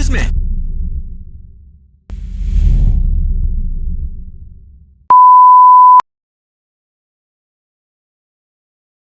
Chisme.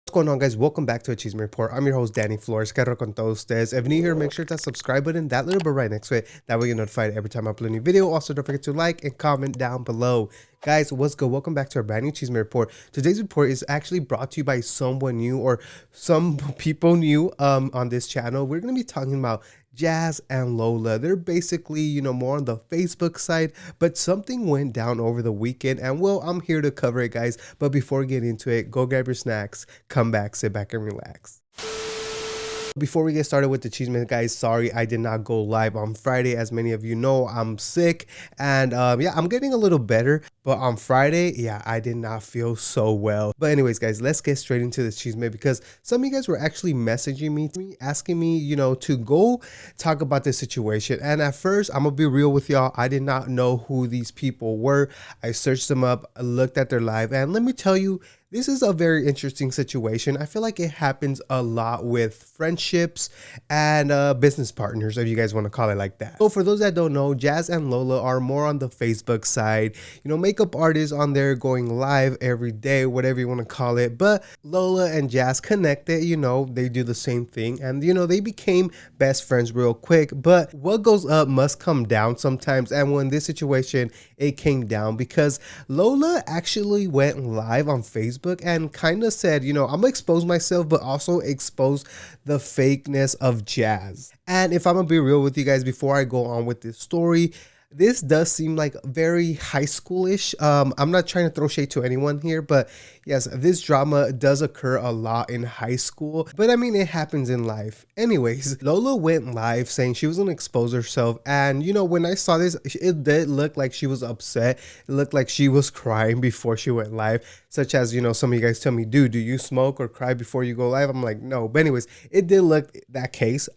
What's going on, guys? Welcome back to a Thechismereport. I'm your host, Danny Flores. Quiero con todos ustedes. If you're new here, make sure to subscribe button, that little bit right next to it. That way you're notified every time I upload a new video. Also, don't forget to like and comment down below. Guys, what's good? Welcome back to our brand new Thechismereport. Today's report is actually brought to you by someone new, or some people new on this channel. We're going to be talking about Jas and Lola. They're basically, more on the Facebook side, but something went down over the weekend, and well, I'm here to cover it, guys. But before we get into it, go grab your snacks, come back, sit back and relax. Before we get started with the Chisme, guys, sorry I did not go live on Friday. As many of you know, I'm sick, and yeah, I'm getting a little better, but on Friday, yeah, I did not feel so well. But anyways, guys, let's get straight into the Chisme, because some of you guys were actually messaging me, asking me, to go talk about this situation. And at first, I'm gonna be real with y'all, I did not know who these people were. I searched them up, looked at their live, and let me tell you, this is a very interesting situation. I feel like it happens a lot with friendships and business partners, if you guys want to call it like that. So for those that don't know, Jas and Lola are more on the Facebook side, makeup artists on there going live every day, whatever you want to call it. But Lola and Jas connected, they do the same thing, and they became best friends real quick. But what goes up must come down sometimes, and when this situation, it came down because Lola actually went live on Facebook and kind of said, I'm gonna expose myself, but also expose the fakeness of Jas. And if I'm gonna be real with you guys before I go on with this story, this does seem like very high schoolish. I'm not trying to throw shade to anyone here, but yes, this drama does occur a lot in high school, but I mean, it happens in life. Anyways, Lola went live saying she was gonna expose herself, and when I saw this, it did look like she was upset. It looked like she was crying before she went live, such as, some of you guys tell me, dude, do you smoke or cry before you go live? I'm like, no. But anyways, it did look that case.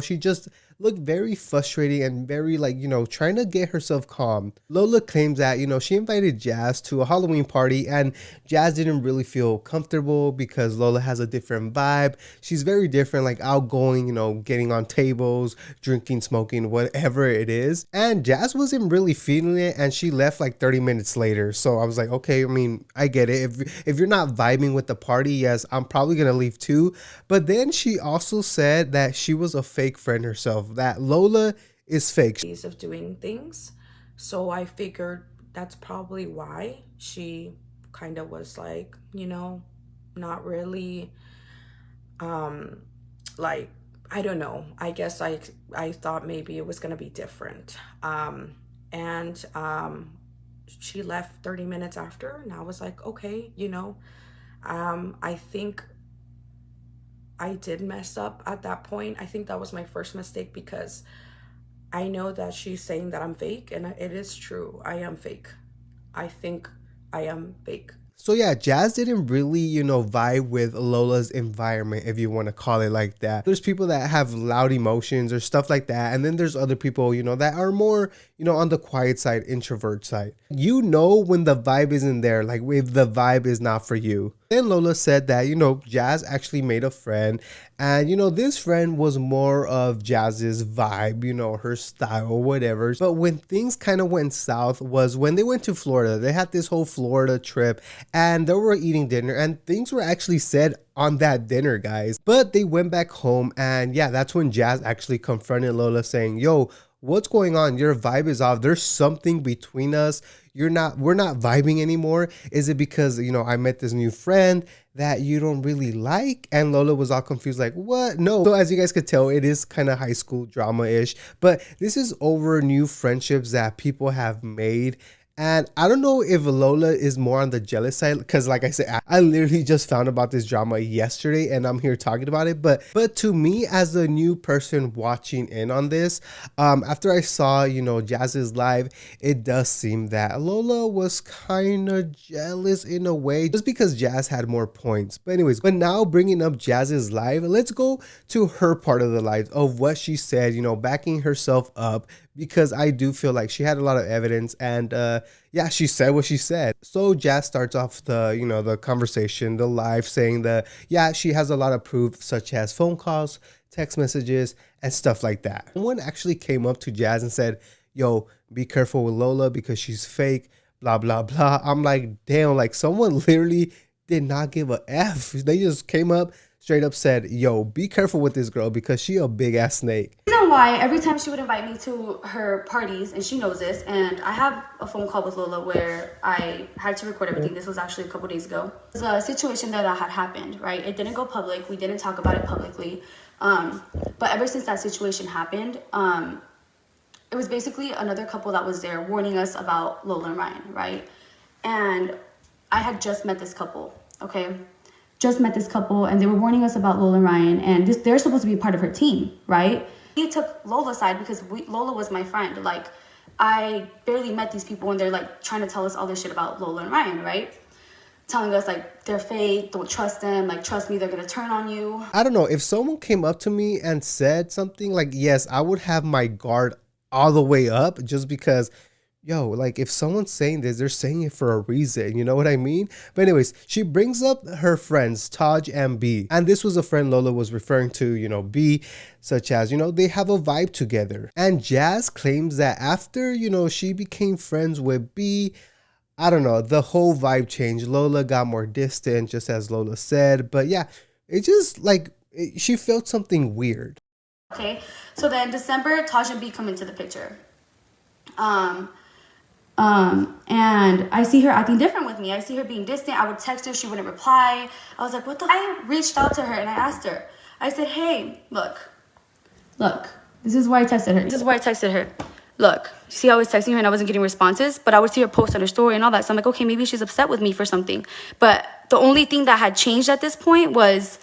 She just looked very frustrated and very trying to get herself calm. Lola claims that she invited Jas to a Halloween party, and Jas didn't really feel comfortable because Lola has a different vibe. She's very different, like outgoing, getting on tables, drinking, smoking, whatever it is. And Jas wasn't really feeling it, and she left like 30 minutes later. So I was like, okay, I mean, I get it. If you're not vibing with the party, yes, I'm probably gonna leave too. But then she also said that she was a fake friend herself, that Lola is fake. Ways of doing things. So I figured that's probably why she kind of was like, not really, like, I don't know. I guess I thought maybe it was going to be different. And she left 30 minutes after, and I was like, okay, I think I did mess up at that point. I think that was my first mistake, because I know that she's saying that I'm fake, and it is true. I am fake. I think I am fake. So yeah, Jas didn't really, vibe with Lola's environment, if you want to call it like that. There's people that have loud emotions or stuff like that. And then there's other people, that are more, on the quiet side, introvert side. When the vibe isn't there, like if the vibe is not for you. Then Lola said that, Jas actually made a friend, and, this friend was more of Jas's vibe, her style, whatever. But when things kind of went south was when they went to Florida. They had this whole Florida trip, and they were eating dinner, and things were actually said on that dinner, guys. But they went back home, and yeah, that's when Jas actually confronted Lola saying, yo, what's going on? Your vibe is off. There's something between us. We're not vibing anymore. Is it because, I met this new friend that you don't really like? And Lola was all confused, like, what? No. So as you guys could tell, it is kind of high school drama-ish, but this is over new friendships that people have made. And I don't know if Lola is more on the jealous side, because like I said, I literally just found about this drama yesterday, and I'm here talking about it. But to me, as a new person watching in on this, after I saw, Jas's live, it does seem that Lola was kind of jealous in a way, just because Jas had more points. But anyways, now bringing up Jas's live, let's go to her part of the live of what she said, backing herself up, because I do feel like she had a lot of evidence, and yeah, she said what she said. So Jas starts off the, the conversation, the live, saying that, yeah, she has a lot of proof, such as phone calls, text messages, and stuff like that. Someone actually came up to Jas and said, yo, be careful with Lola because she's fake, blah, blah, blah. I'm like, damn, like someone literally did not give a F. They just came up, straight up said, yo, be careful with this girl because she a big ass snake. The reason why every time she would invite me to her parties, and she knows this, and I have a phone call with Lola where I had to record everything. This was actually a couple days ago. It was a situation that had happened, right? It didn't go public. We didn't talk about it publicly. But ever since that situation happened, it was basically another couple that was there warning us about Lola and Ryan, right? And I had just met this couple, okay? Just met this couple, and they were warning us about Lola and Ryan, and they're supposed to be part of her team, right? He took Lola's side because Lola was my friend. Like, I barely met these people, and they're like trying to tell us all this shit about Lola and Ryan, right? Telling us like they're fake, don't trust them, like trust me, they're gonna turn on you. I don't know, if someone came up to me and said something, like, yes, I would have my guard all the way up, just because, yo, like if someone's saying this, they're saying it for a reason, you know what I mean? But anyways, she brings up her friends Taj and B, and this was a friend Lola was referring to, you know, B, such as, you know, they have a vibe together. And Jas claims that after, you know, she became friends with B, I don't know, the whole vibe changed. Lola got more distant, just as Lola said. But yeah, it just like she felt something weird. Okay, so then December, Taj and B come into the picture. And I see her acting different with me. I see her being distant. I would text her, she wouldn't reply. I was like, what the? I reached out to her and I asked her. I said, hey, look. This is why I texted her. Look, see, I was texting her and I wasn't getting responses, but I would see her post on her story and all that. So I'm like, okay, maybe she's upset with me for something. But the only thing that had changed at this point was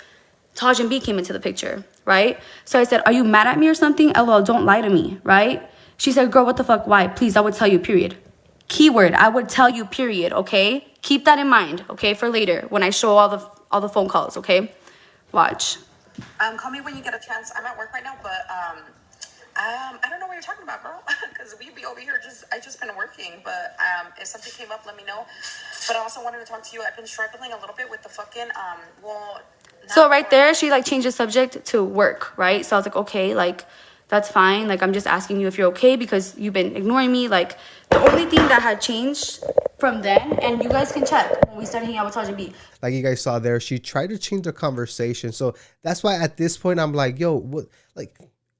Taj and B came into the picture, right? So I said, are you mad at me or something? LOL, don't lie to me, right? She said, girl, what the fuck, why? Please, I would tell you, period. Keyword, I would tell you, period, okay? Keep that in mind, okay, for later when I show all the phone calls, okay? Watch. Call me when you get a chance. I'm at work right now, but I don't know what you're talking about, girl. Because we'd be over here I just been working. But if something came up, let me know. But I also wanted to talk to you. I've been struggling a little bit with the fucking So right there, she like changed the subject to work, right? So I was like, okay, like that's fine. Like I'm just asking you if you're okay because you've been ignoring me. Like the only thing that had changed from then, and you guys can check when we started hanging out with Taj and B. Like you guys saw there, she tried to change the conversation. So that's why at this point I'm like, yo, what, like,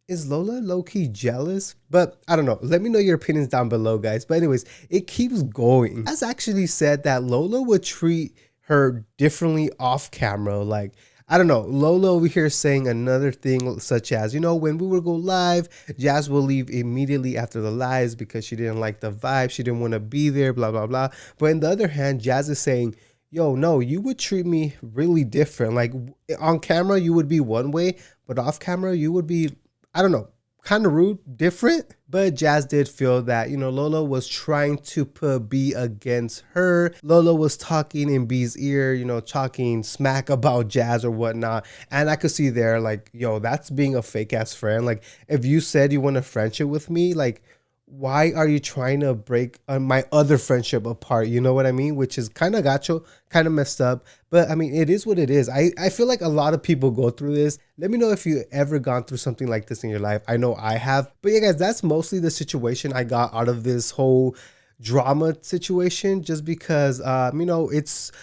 is Lola low-key jealous? But I don't know. Let me know your opinions down below, guys. But anyways, it keeps going. Jas actually said that Lola would treat her differently off camera. Like, I don't know, Lola over here saying another thing such as, you know, when we would go live, Jas will leave immediately after the lives because she didn't like the vibe. She didn't want to be there, blah, blah, blah. But on the other hand, Jas is saying, yo, no, you would treat me really different. Like on camera, you would be one way, but off camera, you would be, I don't know, kind of rude, different. But Jas did feel that, you know, Lola was trying to put B against her. Lola was talking in B's ear, you know, talking smack about Jas or whatnot. And I could see there, like, yo, that's being a fake ass friend. Like, if you said you want a friendship with me, like, why are you trying to break my other friendship apart? You know what I mean? Which is kind of gacho, kind of messed up. But I mean, it is what it is. I feel like a lot of people go through this. Let me know if you ever gone through something like this in your life. I know I have. But yeah, guys, that's mostly the situation I got out of this whole drama situation. Just because, you know, it's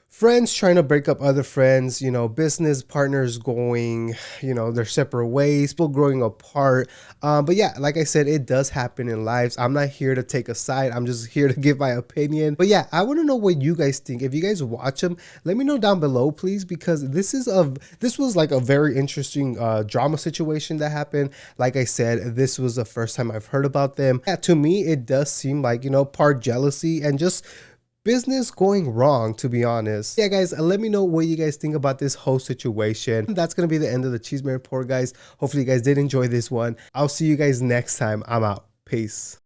friends trying to break up other friends, you know, business partners going, you know, their separate ways, people growing apart. But yeah, like I said, it does happen in lives. I'm not here to take a side. I'm just here to give my opinion. But yeah, I want to know what you guys think. If you guys watch them, let me know down below, please, because this was like a very interesting drama situation that happened. Like I said, this was the first time I've heard about them. Yeah, to me, it does seem like, you know, part jealousy and just business going wrong, to be honest. Yeah, guys, let me know what you guys think about this whole situation. That's gonna be the end of the Chisme Report, guys. Hopefully you guys did enjoy this one. I'll see you guys next time. I'm out. Peace.